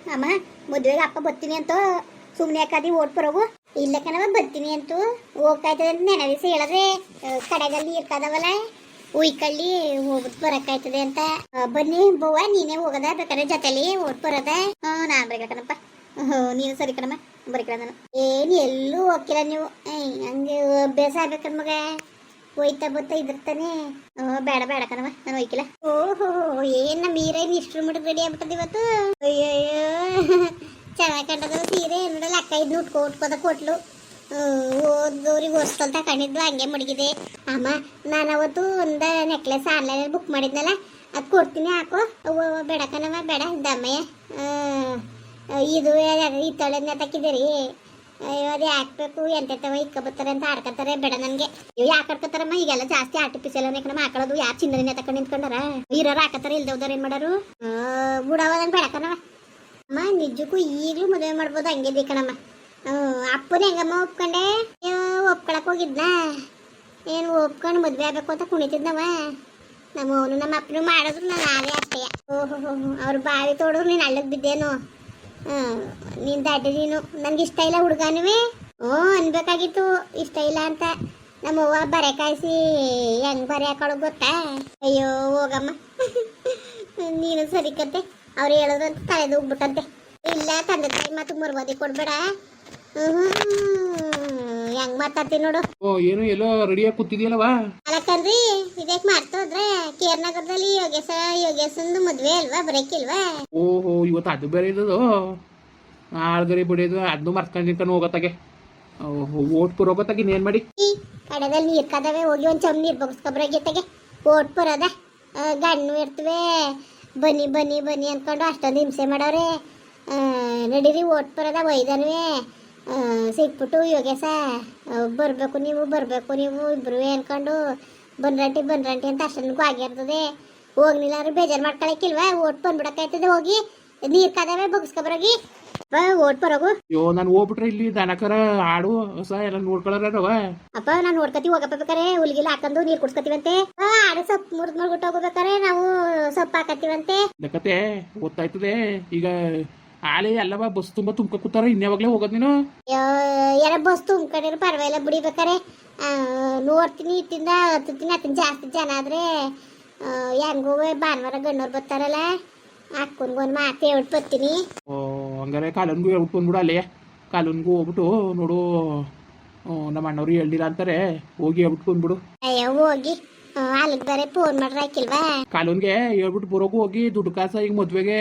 ಅಮ್ಮ ಮದುವೆಗೆ ಅಪ್ಪ ಬರ್ತೀನಿ ಅಂತ ಸುಮ್ಮನೆ ಯಾಕಾದಿ ಓಟ್ ಬರೋಗು ಇಲ್ಲ ಕಣವ ಬರ್ತೀನಿ ಅಂತೂ ಹೋಗ್ತಾಯ್ತದೆ ಅಂತ ನೆನೆ ದಿವಸ ಹೇಳಿದ್ರೆ ಕಡೆಗಲ್ಲಿ ಇರ್ಕದವಲ್ಲ ಉಯ್ಕಳ್ಳಿ ಹೋಗ್ಬಿಟ್ಟು ಬರಕಾಯ್ತದೆ ಅಂತ ಬನ್ನಿ ಬವ್ವ ನೀನೇ ಹೋಗದ ಬೇಕಾದ್ರೆ ಜೊತೆಲಿ ಓಟ್ ಬರೋದ ನಾನ್ ಬರೀಕಣಪ್ಪ ನೀನು ಸರಿ ಕಣಮ್ಮ ಬರೀಕಣ ನಾನು ಏನು ಎಲ್ಲೂ ಹೋಗಿಲ್ಲ ನೀವು ಹಂಗೆ ಅಭ್ಯಾಸ ಆಗ್ಬೇಕನ್ ಮಗ ಹೋಯ್ತಾ ಬತ್ತಾ ಇದ್ರತಾನೆ ಬೇಡ ಬೇಡ ಕಣವ ನಾನು ಹೋಯ್ಕಿಲ್ಲ ಓಹೋ ಏನ್ ನಮ್ಮ ಹೀರೋಯಿನ್ ಇಷ್ಟ್ರ ಮಟ್ಟಿಗೆ ರೆಡಿ ಆಗ್ಬಿಟ್ಟದ ಇವತ್ತು ಅಯ್ಯಯ್ಯೋ ಚೆನ್ನಾಗಿ ಕಂಡದ ಸೀರೆ ನೋಡಲ್ಲ ಅಕ್ಕ ಇದ್ನು ಉಟ್ಕೋದ ಕೊಟ್ಲು ಓದೋರಿಗೆ ಹೊಸ್ತಲ್ ತಗೊಂಡಿದ್ದು ಹಂಗೆ ಮಡಗಿದೆ ಅಮ್ಮ ನಾನು ಅವತ್ತು ಒಂದು ನೆಕ್ಲೆಸ್ ಆನ್ಲೈನಲ್ಲಿ ಬುಕ್ ಮಾಡಿದ್ನಲ್ಲ ಅದು ಕೊಡ್ತೀನಿ ಹಾಕೋ ಬೇಡ ಕಣವ ಬೇಡ ದಮ್ಮಯ್ಯ ಇದು ಇತ್ತಳೆದ್ನ ತಕ್ಕಿದ್ದೀರಿ ಅಯ್ಯೋ ಅದು ಹಾಕ್ಬೇಕು ಎಂತೆಂತವ ಇಕ್ಕೊಬತ್ತಾರೆ ಅಂತ ಆಡ್ಕೊತಾರೆ ಬೇಡ ನನಗೆ ಇವು ಯಾಕೆ ಆಡ್ಕೊತಾರಮ್ಮ ಈಗೆಲ್ಲ ಜಾಸ್ತಿ ಆರ್ಟಿಫಿಷಿಯಲ್ ಕಣಮ್ಮ ಹಾಕೊಳ್ಳೋದು ಯಾರು ಚಿನ್ನದಿನ ತಕೊಂಡು ನಿಂತ್ಕೊಂಡಾರ ಇರೋರು ಹಾಕತ್ತಾರೆ ಇಲ್ದವ್ದಾರ ಏನು ಮಾಡೋರು ಬಿಡೋದಂಗೆ ಬೇಡ ಕಣವ ಅಮ್ಮ ನಿಜಕ್ಕೂ ಈಗಲೂ ಮದುವೆ ಮಾಡ್ಬೋದು ಹಂಗೆ ಕಣಮ್ಮ ಅಪ್ಪನ ಹೆಂಗಮ್ಮ ಒಪ್ಕೊಂಡೆ ಒಪ್ಕೊಳಕ್ ಹೋಗಿದ್ನಾ ಏನು ಒಪ್ಕೊಂಡು ಮದುವೆ ಆಗ್ಬೇಕು ಅಂತ ಕುಣಿತಿದ್ನವ ನಮ್ಮ ಅವನು ನಮ್ಮ ಅಪ್ಪನು ಮಾಡಿದ್ರು ನಾನು ಆದೇ ಅಷ್ಟೇ ಓಹೋ ಅವ್ರು ಬಾವಿ ತೋಡಿದ್ರು ನೀನು ಹಳ್ಳಕ್ಕೆ ಬಿದ್ದೇನು ನೀನು ದಾಟಿ ನೀನು ನನ್ಗೆ ಇಷ್ಟ ಇಲ್ಲ ಹುಡುಗನುವೆ ಅನ್ಬೇಕಾಗಿತ್ತು ಇಷ್ಟ ಇಲ್ಲ ಅಂತ ನಮ್ಮವ್ವ ಬರೆ ಕಾಯಿಸಿ ಹೆಂಗ್ ಬರೆ ಹಾಕೊಳ್ಳೋ ಗೊತ್ತಾ ಅಯ್ಯೋ ಹೋಗಮ್ಮ ನೀನು ಸರಿ ಕತೆ ಅವ್ರು ಹೇಳಿದ್ರು ಅಂತ ತಲೆದು ಹೋಗ್ಬಿಟ್ಟಂತೆ ಇಲ್ಲ ತಂದೆ ತಾಯಿ ಮಾತು ಮುರ್ಬೋದಿ ಕೊಡ್ಬೇಡ ಹೆಂಗ್ ಮಾತಾಡ್ತೀನಿ ನೋಡು ಏನು ಎಲ್ಲೋ ರೆಡಿಯಾಗಿ ಕೂತಿದ್ಯಲ್ಲವಾ ಅಲ್ಲಕ್ಕಂದ್ರಿ ಇದಕ್ಕೆ ಮಾಡ್ತೋದ್ರೆ ಕೇರ್ ನಗರದಲ್ಲಿ ಯೋಗೇಶಂದು ಮದ್ವೆ ಅಲ್ವಾ ಬರೇಕಿಲ್ವಾ ಓಹೋ ಇವತ್ತು ಅದು ಬೇರೆ ಇದ್ದದು ಆಳ್ಗರಿ ಬಿಡಿಯೋದು ಅದನ್ನು ಮರ್ಕೊಂಡು ಹೋಗತ್ತಾಗೆ ಓಟ್ ಪುರೋಗತ್ತಾಗ ಇನ್ನೇನ್ ಮಾಡಿ ಕಡೆದಲ್ಲಿ ನೀರ್ ಕದವೆ ಹೋಗಿ ಒಂದ್ ಚಮ್ ನೀರ್ ಬಗ್ಸ್ಕೊಬ್ರಾಗಿತ್ತಾಗೆ ಓಟ್ ಬರೋದ ಗಣ್ಣು ಇರ್ತವೆ ಬನ್ನಿ ಬನ್ನಿ ಬನ್ನಿ ಅನ್ಕೊಂಡು ಅಷ್ಟೊಂದು ಹಿಂಸೆ ಮಾಡವ್ರೆ ನಡೀರಿ ಓಟ್ ಬರೋದ ಒಯ್ದನ್ವೇ ಸಿಕ್ಬಿಟ್ಟು ಯೋಗೇಶ ಬರಬೇಕು ನೀವು ಇಬ್ರು ಅನ್ಕೊಂಡು ಬನ್ರಂಟಿ ಅಂತ ಅಷ್ಟೊಂದು ಆಗಿರ್ತದೆ ಹೋಗ್ಲಿಲ್ಲ ಅಂದ್ರೆ ಬೇಜಾರು ಮಾಡ್ಕೊಳಕ್ಕಿಲ್ವಾ ಓಟ್ ಬಂದ್ಬಿಡಕ್ಕಾಯ್ತದೆ ಹೋಗಿ ನೀರ್ ಕದವೆ ಬಗ್ಸ್ಕೊಬ್ರಾಗಿ ಓಟ್ ಬರೋಗು ಅಯ್ಯೋ ನಾನು ಹೋಗ್ಬಿಟ್ರೆ ಇಲ್ಲಿ ದನಕರ ಆಡು ಹೊಸ ಎಲ್ಲ ನೋಡ್ಕೊಳ್ಳಾರವ ಅಪ್ಪ ನಾನು ನೋಡ್ಕತಿ ಹೋಗಪ್ಪ ಬೇಕಾರೆ ಹುಲ್ಗಿಲ್ಲ ಹಾಕೊಂಡು ನೀರ್ ಕುಡ್ಸ್ಕೊತೀವಂತೆ ಆಡು ಸೊಪ್ಪು ಮುರ್ದ್ಬಿಟ್ಟು ಹೋಗ್ಬೇಕಾರೆ ನಾವು ಸೊಪ್ಪು ಹಾಕತ್ತೀವಂತೆ ಕತೆ ಗೊತ್ತಾಯ್ತದೆ ಈಗ ಆಲೆ ಎಲ್ಲವ ಬಸ್ ತುಂಬಾ ತುಂಬ್ಕ ಕೂತಾರ ಇನ್ಯಾವಾಗ್ಲೇ ಹೋಗೋದ್ ನೀನು ಎಲ್ಲ ಬಸ್ ತುಂಬ್ಕೊಂಡಿರೋ ಪರವಾಗಿಲ್ಲ ಬಿಡಿಬೇಕಾರೆ ನೋಡ್ತೀನಿ ಇತ್ತಿಂದ ಹತ್ತಿನ ಜಾಸ್ತಿ ಜನ ಆದ್ರೆ ಹೆಂಗೋ ಭಾನುವಾರ ಗಣ್ಣವ್ರು ಬರ್ತಾರಲ್ಲ ಹಾಕೊಂಡ್ಗೊಂದು ಮಾತು ಹೇಳ್ಬಿಟ್ಟು ಬರ್ತೀನಿ ಹಂಗಾರೆ ಕಾಲನ್ಗೂ ಹೇಳ್ಬಿಟ್ಟು ಬಂದ್ಬಿಡು ಅಲ್ಲೇ ಕಾಲನ್ಗೂ ಹೋಗ್ಬಿಟ್ಟು ನೋಡು ನಮ್ಮ ಅಣ್ಣವ್ರು ಹೇಳ್ದಿಲ್ಲ ಅಂತಾರೆ ಹೋಗಿ ಹೇಳ್ಬಿಟ್ಟು ಬಂದ್ಬಿಡು ಅಯ್ಯೋ ಹೋಗಿ ಅಲ್ಲಿಗೆ ಬೇರೆ ಫೋನ್ ಮಾಡ್ರೆ ಹಾಕಿಲ್ವಾ ಕಾಲನ್ಗೆ ಹೇಳ್ಬಿಟ್ಟು ಬರೋಗು ಹೋಗಿ ದುಡ್ಡು ಕಾಸ ಈಗ ಮದ್ವೆಗೆ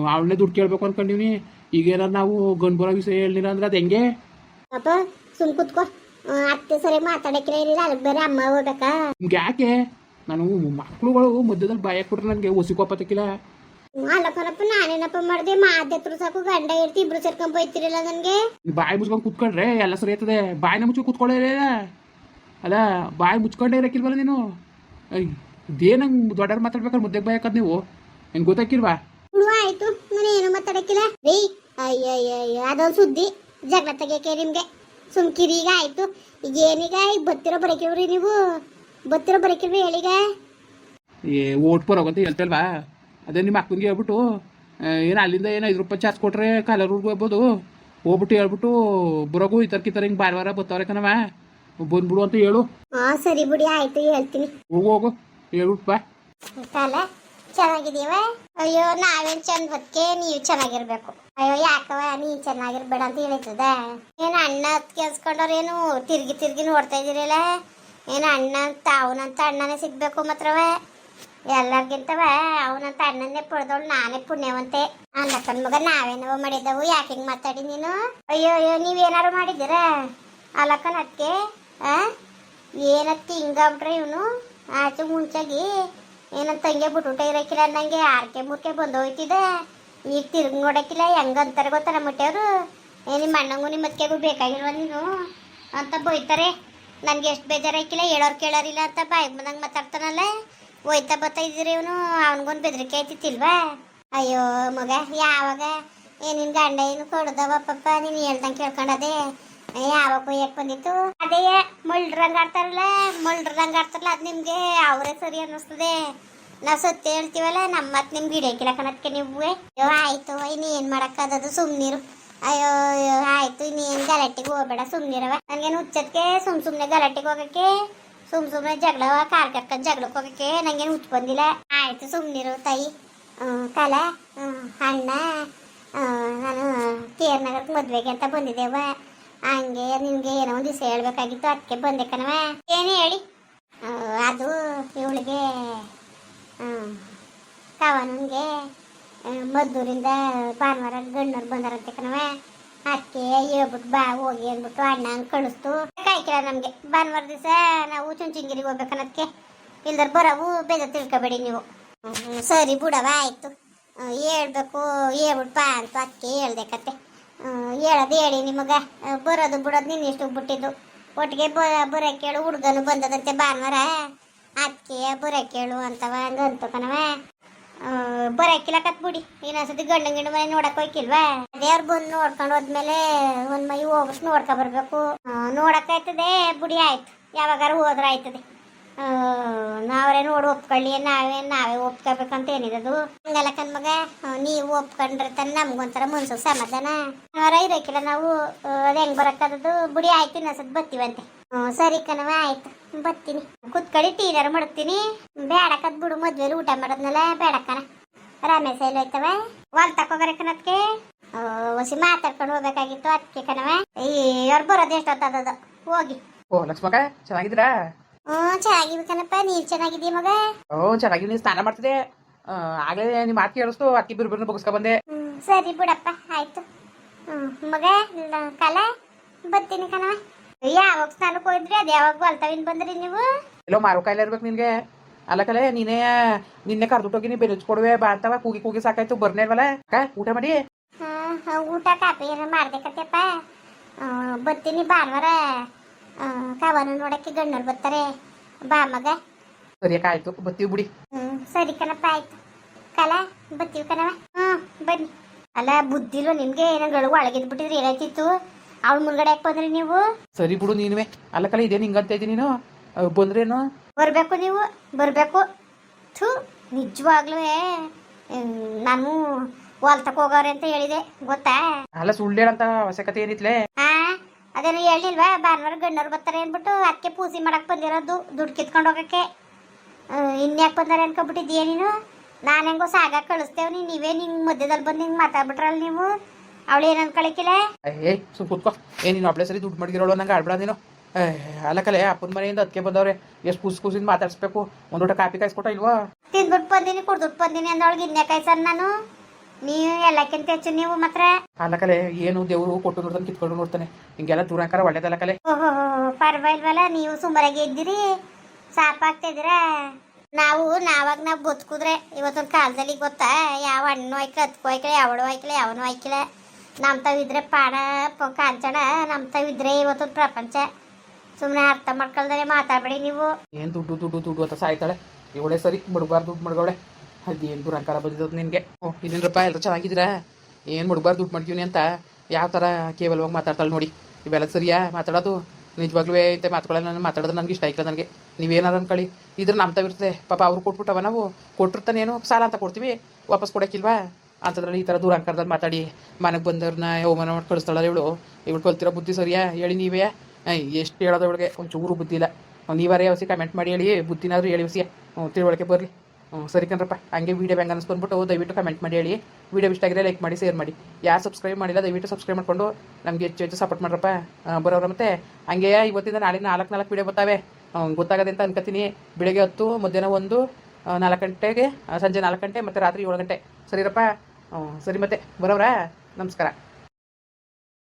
ಅವಳನ್ನೇ ದುಡ್ಡು ಕೇಳ್ಬೇಕು ಅನ್ಕೊಂಡಿವ್ನಿ ಈಗ ಏನಾರು ನಾವು ಗಂಡು ಬರೋ ವಿಷಯ ಹೇಳಿಲ್ಲ ಅಂದ್ರೆ ಅದು ಹೆಂಗೆ ಅಪ್ಪ ಸುಮ್ ಕುತ್ಕೋ ಅತ್ತೆ ಸರಿ ಮಾತಾಡಕ್ಕಿಲ್ಲ ಏನಿಲ್ಲ ಅಲ್ಲಿಗೆ ಬೇರೆ ಅಮ್ಮ ಹೋಗ್ಬೇಕಾ ನಿಮ್ಗೆ ಯಾಕೆ ನಾನು ಮಕ್ಳುಗಳು ಮಧ್ಯದಲ್ಲಿ ಭಯ ಕೊಟ್ರೆ ನನಗೆ ಒಸಿಕೋಪತ್ತಕ್ಕಿಲ್ಲ ಅಲ್ಲಪ್ಪನಪ್ಪ ನಾನೇನಪ್ಪ ಮಾಡಿದೆ ಮಾಧ್ಯತ್ರು ಸಾಕು ಗಂಡ ಇರ್ತಿ ಇಬ್ರು ಸೇರ್ಕೊಂಡ್ ಹೋಯ್ತಿರಲ್ಲ ನನ್ಗೆ ಬಾಯಿ ಮುಚ್ಕೊಂಡು ಕುತ್ಕೊಂಡ್ರೆ ಎಲ್ಲ ಸರಿ ಆಯ್ತದೆ ಬಾಯಿನ ಮುಚ್ಕೊಂಡು ಕುತ್ಕೊಳ್ಳೇ ಅಲ್ಲ ಬಾಯಿ ಮುಚ್ಕೊಂಡೇ ಇರಕ್ಕಿಲ್ವಲ್ಲ ನೀನು ಇದೇನಂಗೆ ದೊಡ್ಡವ್ರು ಮಾತಾಡ್ಬೇಕಾದ್ರೆ ಮುದ್ದೆಗೆ ಬಾಯಕ್ಕದ್ ನೀವು ನಿನ್ಗೆ ಗೊತ್ತಾಕಿಲ್ವಾ ಹುಡುಗ ಆಯ್ತು ನಾನು ಏನು ಮಾತಾಡಕ್ಕಿಲ್ಲ ರೀ ಅಯ್ಯಯ್ಯ ಅದೊಂದು ಸುದ್ದಿ ಜಗಳ ತೆಗಿಯಕ್ಕೆ ನಿಮ್ಗೆ ಸುಮ್ಕಿರಿ ಈಗ ಆಯ್ತು ಈಗ ಏನೀಗ ಈಗ ಬತ್ತಿರೋ ಬರಕಿವ್ರಿ ನೀವು ಬತ್ತಿರೋ ಬರಕಿವ್ರಿ ಹೇಳೀಗ ಓಟ್ ಬರೋಗಂತ ಹೇಳ್ತಲ್ವಾ ಅದೇ ನಿಮ್ಮ ಅಕ್ಕನಿಗೆ ಹೇಳ್ಬಿಟ್ಟು ಏನು ಅಲ್ಲಿಂದ ಏನು 5 ರೂಪಾಯಿ ಚಾರ್ಜ್ ಕೊಟ್ರೆ ಕಾಲೂರ್ಗೆ ಹೋಗ್ಬೋದು ಹೋಗ್ಬಿಟ್ಟು ಹೇಳ್ಬಿಟ್ಟು ಬರೋಗು ಈ ಥರ ಹಿಂಗೆ ಬಾರವಾರ ಬತ್ತವ್ರೆ ಕಣವ ಬಂದ್ಬಿಡು ಅಂತ ಹೇಳು ಸರಿ ಬಿಡಿ ಆಯ್ತು ಹೇಳ್ತೀನಿ ಹೋಗು ಹೇಳ್ಬಿಟ್ಟು ಬಾ ಕಾಲ ಚೆನ್ನಾಗಿದೀವ ಅಯ್ಯೋ ನಾವೇನ್ ಚಂದ ಬದುಕೆ ನೀವು ಚೆನ್ನಾಗಿರ್ಬೇಕು ಅಯ್ಯೋ ಯಾಕವ ನೀ ಚೆನ್ನಾಗಿರ್ಬೇಡ ಅಂತ ಹೇಳಿತದ ಏನು ಅಣ್ಣ ಕೆಲ್ಸ್ಕೊಂಡವ್ರೇನು ತಿರ್ಗಿ ನೋಡ್ತಾ ಇದೀರಲ್ಲ ಏನು ಅಣ್ಣ ಅಂತ ಅವನಂತ ಅಣ್ಣನೇ ಸಿಗ್ಬೇಕು ಮಾತ್ರವ ಎಲ್ಲರಿಗಿಂತವ ಅವನಂತ ಅಣ್ಣನ್ನೇ ಪಡೆದವಳು ನಾನೇ ಪುಣ್ಯವಂತೆ ಅನ್ನಕ್ಕನ್ ಮಗ ನಾವೇನವ ಮಾಡಿದ್ದವು ಯಾಕೆ ಹಿಂಗ್ ಮಾತಾಡಿ ನೀನು ಅಯ್ಯೋ ನೀವೇನಾರು ಮಾಡಿದ್ದೀರ ಅಲ್ಲಕ್ಕನ್ ಅದಕ್ಕೆ ಏನತ್ತಿ ಹಿಂಗಾಗ್ಬಿಟ್ರೆ ಇವನು ಆಚೆ ಮುಂಚಾಗಿ ಏನಂತ ಹಂಗೆ ಬಿಟ್ಟುಟ ಇರಕ್ಕಿಲ್ಲ ಅನ್ನಂಗೆ ಆರ್ಕೆ ಮೂರ್ಕೆ ಬಂದು ಹೋಯ್ತಿದೆ ಈಗ ತಿರ್ಗಿ ನೋಡಕ್ಕಿಲ್ಲ ಹೆಂಗಂತಾರೆ ಗೊತ್ತಾ ನಮ್ಮ ಮಟ್ಟೆಯವರು ನಿಮ್ಮ ಅಣ್ಣಂಗೂ ನಿಮ್ಮ ಅತ್ತಿಗೆಗೂ ಬೇಕಾಗಿಲ್ವ ನೀನು ಅಂತ ಬೈತಾರೆ ನನಗೆ ಎಷ್ಟು ಬೇಜಾರಾಕಿಲ್ಲ ಹೇಳೋರು ಕೇಳೋರಿಲ್ಲ ಅಂತ ಬಾಯಿಗೆ ಬಂದಂಗೆ ಮಾತಾಡ್ತಾನಲ್ಲ ಹೋಯ್ತಾ ಬರ್ತಾ ಇದ್ದೀರಿ ಇವನು ಅವನಿಗೊಂದು ಬೆದರಿಕೆ ಆಯ್ತಿತ್ತಿಲ್ವಾ ಅಯ್ಯೋ ಮಗ ಯಾವಾಗ ನಿನ್ ಗಂಡ ಏನು ಕೊಡ್ದವ ಪಪ್ಪ ನೀನು ಹೇಳ್ದಂಗೆ ಕೇಳ್ಕೊಂಡದೆ ಯಾವಾಗ ಕೊಯ್ಯಕ್ಕೆ ಬಂದಿತ್ತು ಅದೇ ಮುಳ್ಳ್ರಂಗೆ ಆಡ್ತಾರಲ್ಲ ಅದು ನಿಮಗೆ ಅವರೇ ಸರಿ ಅನ್ನಿಸ್ತದೆ ನಾವು ಸತ್ಯ ಹೇಳ್ತೀವಲ್ಲ ನಮ್ಮ ಮತ್ತೆ ನಿಮ್ಗೆ ಹಿಡಿಯಕಿಲ್ಲ ಕಣಕ್ಕೆ ನೀವು. ಅಯ್ಯೋ ಆಯ್ತು ಇನ್ನೇನು ಮಾಡೋಕ್ಕಾದದು ಸುಮ್ಮನಿರು. ಅಯ್ಯೋ ಆಯ್ತು ಇನ್ನೇನು ಗಲಾಟೆಗೆ ಹೋಗ್ಬೇಡ ಸುಮ್ಮನಿರವ. ನನಗೇನು ಹುಚ್ಚಕ್ಕೆ ಸುಮ್ಮನೆ ಗಲಾಟೆಗೆ ಹೋಗಕ್ಕೆ ಸುಮ್ಮನೆ ಜಗಳ ಕಾಲ್ ಕರ್ಕೊಂಡು ಜಗಳಕ್ಕೆ ಹೋಗಕ್ಕೆ ನಂಗೇನು ಹುಚ್ಚು ಬಂದಿಲ್ಲ. ಆಯ್ತು ಸುಮ್ಮನಿರು ತಾಯಿ. ಕಲಾ ಅಣ್ಣ ನಾನು ಕೆ.ಆರ್. ನಗರಕ್ಕೆ ಮದುವೆಗೆ ಅಂತ ಬಂದಿದ್ದೇವ. ಹಂಗೆ ನಿನಗೆ ಏನೋ ಒಂದು ದಿವಸ ಹೇಳ್ಬೇಕಾಗಿತ್ತು ಅದಕ್ಕೆ ಬಂದೆ ಕಣವ. ಏನು ಹೇಳಿ? ಅದು ಇವಳಿಗೆ ಕವನಿಗೆ ಮದ್ದೂರಿಂದ ಭಾನುವಾರ ಗಣ್ಣವ್ರು ಬಂದಾರಂತೆ ಕಣವ. ಅದಕ್ಕೆ ಹೇಳ್ಬಿಟ್ಟು ಬಾ ಹೋಗಿ ಅಂದ್ಬಿಟ್ಟು ಅಣ್ಣ ಹಂಗೆ ಕಳಿಸ್ತು. ಕಾಯ್ಕಿಲ್ಲ ನಮಗೆ ಭಾನುವಾರ ದಿವಸ ನಾವು ಚುಂಚನಗಿರಿಗೆ ಹೋಗ್ಬೇಕನ್ನೋದಕ್ಕೆ. ಇಲ್ದಾರ ಬರೋವು ಬೇಜಾರು ತಿಳ್ಕೊಬೇಡಿ ನೀವು. ಸರಿ ಬಿಡವ ಆಯಿತು. ಹೇಳ್ಬೇಕು ಹೇಳ್ಬಿಟ್ಟು ಬಾ ಅಂತ ಅದಕ್ಕೆ ಹೇಳ್ದೆ ಕತೆ. ಹೇಳೋದು ಹೇಳಿ ನಿಮಗೆ. ಬರೋದು ಬಿಡೋದು ನೀನು ಎಷ್ಟು ಬಿಟ್ಟಿದ್ದು. ಒಟ್ಟಿಗೆ ಬರೋಕೆ ಹೇಳು. ಹುಡುಗನು ಬಂದದಂತೆ ಭಾನುವಾರ ಅದಕ್ಕೆ ಬರೋಕೆ ಹೇಳು ಅಂತವ ಹಂಗಂತು ಕಣವ. ಬರೋಕಿಲ್ಲ ಕತ್ಬಿಡಿ. ಇನ್ನೊಂದ್ಸತಿ ಗಂಡ ಗಿಂಡ ಮನೆ ನೋಡಕ್ ಹೋಯ್ಕಿಲ್ವಾ? ಅದೇ ಅವ್ರು ಬಂದು ನೋಡ್ಕೊಂಡು ಹೋದ್ಮೇಲೆ ಒಂದ್ ಮೈ ಹೋಗ್ಬಿಟ್ಟು ನೋಡ್ಕೊ ಬರ್ಬೇಕು. ನೋಡಕ್ಕಾಯ್ತದೆ ಬುಡಿ. ಆಯ್ತು ಯಾವಾಗಾರು ಹೋದ್ರೆ ಆಯ್ತದೆ. ನಾವ್ರೆ ನೋಡಿ ಒಪ್ಕೊಳ್ಳಿ. ನಾವೇ ಒಪ್ಕೋಬೇಕಂತ ಏನಿರೋದು? ಹಂಗಲ್ಲ ಕಣ್ಮಗ. ನೀವು ಒಪ್ಕೊಂಡ್ರೆ ತಾನೆ ನಮ್ಗೊಂಥರ ಮನ್ಸು ಸಮಾಧಾನ. ಇರೋಕಿಲ್ಲ ನಾವು. ಅದು ಹೆಂಗ್ ಬರಕ್ಕದದು ಬುಡಿ. ಆಯ್ತು ಇನ್ನೊಂದ್ಸತಿ ಬರ್ತೀವಂತೆ. ಸರಿ ಕಣವ ಆಯ್ತು ಬರ್ತೀನಿ. ಕುತ್ಕಳಿ ಟೀನರ್ ಮಾಡ್ತೀನಿ. ಬೇಡಕ್ಕದ್ ಬಿಡು. ಮದ್ವೆಲಿ ಊಟ ಮಾಡೋದ್ನಲ್ಲ ಬೇಡಕ್ಕನ. ರಮೇಶ ಎಲ್ಲ ಹೋಯ್ತವ ಹೊಲ್ ತಕೋಬರ ಕಣಕ್ಕೆ. ಹೊಸಿ ಮಾತಾಡ್ಕೊಂಡು ಹೋಗ್ಬೇಕಾಗಿತ್ತು ಅದಕ್ಕೆ ಕಣವ. ಅವ್ರು ಬರೋದು ಎಷ್ಟೊತ್ತದ ಹೋಗಿ. ಓ ಲಕ್ಷ್ಮಕ್ಕ ಚೆನ್ನಾಗಿದ್ದೀರಾ? ಚೆನ್ನಾಗಿವಿ ಕಣಪ್ಪ. ನೀನ್ ಚೆನ್ನಾಗಿದ್ದೀಯ ಮಗ? ಚೆನ್ನಾಗಿ. ನೀನು ಸ್ನಾನ ಮಾಡ್ತಿದ್ದೆ ಆಗ್ಲೇ ನಿಮ್ಮ ಮಾತು ಕೇಳಿಸ್ತು. ಅಕ್ಕಿ ಬಿರ್ಬಿರ್ನ ಬಗ್ಸ್ಕೊ ಬಂದೆ. ಸರಿ ಬಿಡಪ್ಪ ಆಯ್ತು. ಮಗ ಕಲ ಬರ್ತೀನಿ ಕಣವ. ಯಾವಾಗ ಸ್ನಾನಕ್ಕೆ ಹೋಗಿದ್ರಿ? ಅದು ಯಾವಾಗ ಹೊಲ್ತಾವಿನ ಬಂದ್ರಿ ನೀವು? ಎಲ್ಲೋ ಮಾರು ಕಾಯಿಲೆ ಇರ್ಬೇಕು ನಿನ್ಗೆ. ಅಲ್ಲ ಕಲೆ ನಿನ್ನೆ ಕರ್ದುಟ್ಟೋಗಿ ಬೆಲೆ ಕೊಡುವೆ ಬಾ ಅಂತವ. ಕೂಗಿ ಸಾಕಾಯ್ತು. ಬರ್ನೇ ಇಲ್ವಲ್ಲ ಅಕ್ಕ. ಊಟ ಮಾಡಿ. ಊಟ ಕಾಪಿ ಏನೋ ಮಾಡ್ಬೇಕತ್ತಪ್ಪ. ಬರ್ತೀನಿ ಭಾನುವಾರ. ಕವನ ನೋಡಕ್ಕೆ ಗಣ್ಣವ್ರು ಬರ್ತಾರೆ. ಬಾ ಮಗ. ಸರಿ ಅಕ್ಕ ಆಯ್ತು ಬರ್ತೀವಿ ಬಿಡಿ. ಸರಿ ಕಣಪ್ಪ ಆಯ್ತು. ಕಲ ಬರ್ತೀವಿ ಕಣವ. ಬನ್ನಿ. ಅಲ್ಲ ಬುದ್ಧಿಲ್ವ ನಿಮ್ಗೆ? ಏನೋ ಒಳಗಿದ್ ಬಿಟ್ಟಿದ್ರಿ ಏನಾಯ್ತಿತ್ತು? ಅವಳ ಮುಂದ್ಗಡೆ ಯಾಕೆ ಬಂದ್ರಿ ನೀವು? ಸರಿ ಬಿಡು ನೀನುವೆ. ಅಲ್ಲ ಕಲೆ ಇದೇನು ಹಿಂಗಂತ ಇದ್ದೀನಿ ನೀನು? ಬಂದ್ರೇನು? ಬರ್ಬೇಕು ನೀವು ಬರ್ಬೇಕು. ಥೂ ನಿಜವಾಗ್ಲೂ ನಾನು ಹೊಲ್ತಕ್ಕೆ ಹೋಗವ್ರೆ ಅಂತ ಹೇಳಿದೆ ಗೊತ್ತಾ? ಅಲ್ಲ ಸುಳ್ಳು ಹೇಳಂತ ಅವಶ್ಯಕತೆ ಏನಿತ್ಲೆ? ಅದೇನು ಹೇಳಿಲ್ವಾ? ಭಾನುವಾರ ಗಣ್ಣವ್ರು ಬರ್ತಾರೆ ಅಂದ್ಬಿಟ್ಟು ಅದಕ್ಕೆ ಪೂಸಿ ಮಾಡಕ್ ಬಂದಿರೋದು. ದುಡ್ಡು ಕಿತ್ಕೊಂಡು ಹೋಗಕ್ಕೆ. ಇನ್ಯಾಕೆ ಬಂದಾರೆ ಅನ್ಕೊಬಿಟ್ಟಿದ್ದೀಯ ನೀನು? ನಾನು ಹೆಂಗೋ ಸಾಗ ಕಳಿಸ್ತೇವೆ. ನೀವೇ ನಿಂಗೆ ಮಧ್ಯದಲ್ಲಿ ಬಂದು ಹಿಂಗೆ ಮಾತಾಡ್ಬಿಟ್ರಲ್ಲ ನೀವು. ಅವಳು ಏನು ಅನ್ಕೊಳಕಿಲ್ಲ. ಸುಮ್ ಕೂತ್ಕೋ. ನೀನು ಒಬ್ಳೆ ಸರಿ ದುಡ್ಡು ಮಡ್ಗಿರೋಳು ನಂಗೆ ಆಡ್ಬೇಡ ನೀನು. ಅಲ್ಲ ಕಲೆ ಅಪ್ಪನ ಮನೆಯಿಂದ ಅದಕ್ಕೆ ಬಂದವ್ರೆ. ಎಷ್ಟು ಕೂಸಿಂದ ಮಾತಾಡ್ಸ್ಬೇಕು. ಒಂದೊಟ ಕಾಪಿ ಕಾಯಿಸ್ಕೊಟ್ಟ ಇಲ್ವಾ? ತಿಂದ್ಬಿಟ್ಟು ಬಂದೀನಿ ಕುಡ್ದುಟ್ಟು ಬಂದೀನಿ ಅಂದವಳಿಗೆ ಇನ್ನೇ ಕಾಯ್ಸರ್ ನಾನು. ನೀವು ಎಲ್ಲಕ್ಕಿಂತ ಹೆಚ್ಚು ನೀವು ಮಾತ್ರ. ಅಲ್ಲ ಕಲೆ ಏನು ದೇವರು ಕೊಟ್ಟು ನೋಡ್ತಾನೆ ಕಿತ್ಕೊಂಡು ನೋಡ್ತಾನೆ. ಹಿಂಗೆಲ್ಲ ದೂರಂಕಾರ ಒಳ್ಳೇದಲ್ಲ ಕಲೆ. ಓಹೋ ಪರವಾಗಿಲ್ವಲ್ಲ. ನೀವು ಸುಮಾರಾಗಿ ಇದ್ದೀರಿ. ಸಾಪಾಗ್ತಿದ್ದೀರಾ. ನಾವಾಗ ನಾವು ಬದುಕುದ್ರೆ ಇವತ್ತೊಂದು ಕಾಲದಲ್ಲಿ ಗೊತ್ತಾ? ಯಾವ ಹಣ್ಣು ಆಯ್ಕಲ ಹತ್ಕೋ ಆಯ್ಕಲ ಯಾವಳು ಆಯ್ಕಲ ಯಾವನು ಆಯ್ಕಲ. ನಮ್ಮ ತಾವಿದ್ರೆ ಪಾಡ ಕಾಂಚಣ. ನಮ್ಮ ತಾವಿದ್ರೆ ಇವತ್ತೊಂದು ಪ್ರಪಂಚ. ಸುಮ್ಮನೆ ಅರ್ಥ ಮಾಡ್ಕೊಳ್ದಾರೆ ಮಾತಾಡ್ಬೇಡಿ ನೀವು. ಏನು ದುಡ್ಡು ಅಂತ ಸಾಯ್ತಾಳೆ ಇವಳೆ. ಸರಿ ಮುಡ್ಬಾರ್ದು ದುಡ್ಡು ಮಡ್ಗವಳೆ. ಅದೇನು ದುರಂಕಾರ ಬಂದಿದ್ದು ನಿನಗೆ. ಇನ್ನೇನಪ್ಪ ಎಲ್ಲರೂ ಚೆನ್ನಾಗಿದ್ದೀರಾ? ಏನು ಮುಡ್ಬಾರ್ದು ದುಡ್ಡು ಮಾಡ್ತೀವಿ ಅಂತ ಯಾವ ಥರ ಕೇವಲವಾಗಿ ಮಾತಾಡ್ತಾಳೆ ನೋಡಿ. ಇವೆಲ್ಲ ಸರಿಯಾ ಮಾತಾಡೋದು? ನಿಜವಾಗ್ಲೂ ಇಂಥ ಮಾತುಗಳೆಲ್ಲ ನಾನು ಮಾತಾಡೋದು ನನಗೆ ಇಷ್ಟ ಆಯ್ತಲ್ಲ. ನನಗೆ ನೀವೇನಾರು ಅನ್ಕೊಳ್ಳಿ. ಇದ್ರೆ ನಮ್ಮ ತಾವಿರ್ತದೆ ಪಾಪ. ಅವ್ರು ಕೊಟ್ಬಿಟ್ಟವ ನಾವು ಕೊಟ್ಟಿರ್ತಾನೆ ಏನು ಸಾಲ ಅಂತ ಕೊಡ್ತೀವಿ. ವಾಪಸ್ ಕೊಡೋಕ್ಕಿಲ್ವಾ? ಅಂಥದ್ರಲ್ಲಿ ಈ ಥರ ದೂರಂಕಾರದಲ್ಲಿ ಮಾತಾಡಿ ಮನೆಗೆ ಬಂದವ್ರನ್ನ ಅವಮಾನ ಮಾಡಿ ಕಳಿಸ್ತಾಳೆ ಇವಳು ಕಲ್ತಿರೋ ಬುದ್ಧಿ ಸರಿಯಾ ಹೇಳಿ ನೀವೇ? ಎಷ್ಟು ಹೇಳೋದು ಇವಳಿಗೆ ಒಂಚೂರು ಬುದ್ಧಿ ಇಲ್ಲ. ನೀವಾರೇ ಹೊಸಿ ಕಮೆಂಟ್ ಮಾಡಿ ಹೇಳಿ. ಬುದ್ಧಿನಾದ್ರೂ ಹೇಳಿ ಹೊಸಿ ತಿಳುವಳಿಕೆ ಬರಲಿ. ಸರಿ ಕಣ್ರಪ್ಪ. ಹಂಗೆ ವೀಡಿಯೋ ಹೆಂಗೆ ಅನಿಸ್ಕೊಂಡ್ಬಿಟ್ಟು ದಯವಿಟ್ಟು ಕಮೆಂಟ್ ಮಾಡಿ ಹೇಳಿ. ವೀಡಿಯೋ ಇಷ್ಟ ಆಗಿದ್ರೆ ಲೈಕ್ ಮಾಡಿ ಶೇರ್ ಮಾಡಿ. ಯಾರು ಸಬ್ಸ್ಕ್ರೈಬ್ ಮಾಡಿಲ್ಲ ದಯವಿಟ್ಟು ಸಬ್ಸ್ಕ್ರೈಬ್ ಮಾಡಿಕೊಂಡು ನಮಗೆ ಹೆಚ್ಚು ಸಪೋರ್ಟ್ ಮಾಡ್ರಪ್ಪ ಬರೋರು. ಮತ್ತು ಹಂಗೆ ಇವತ್ತಿಂದ ನಾಳೆ 4 ವೀಡಿಯೋ ಬರ್ತಾವೆ. ಗೊತ್ತಾಗದೆ ಅಂತ ಅನ್ಕೋತೀನಿ. ಬೆಳಗ್ಗೆ 10, ಮಧ್ಯಾಹ್ನ 1, 4 ಗಂಟೆಗೆ, ಸಂಜೆ 4 ಗಂಟೆ ಮತ್ತು ರಾತ್ರಿ 7 ಗಂಟೆ. ಸರಿರಪ್ಪ? ಸರಿ ಮತ್ತೆ ಬರೋವ್ರಾ? ನಮಸ್ಕಾರ.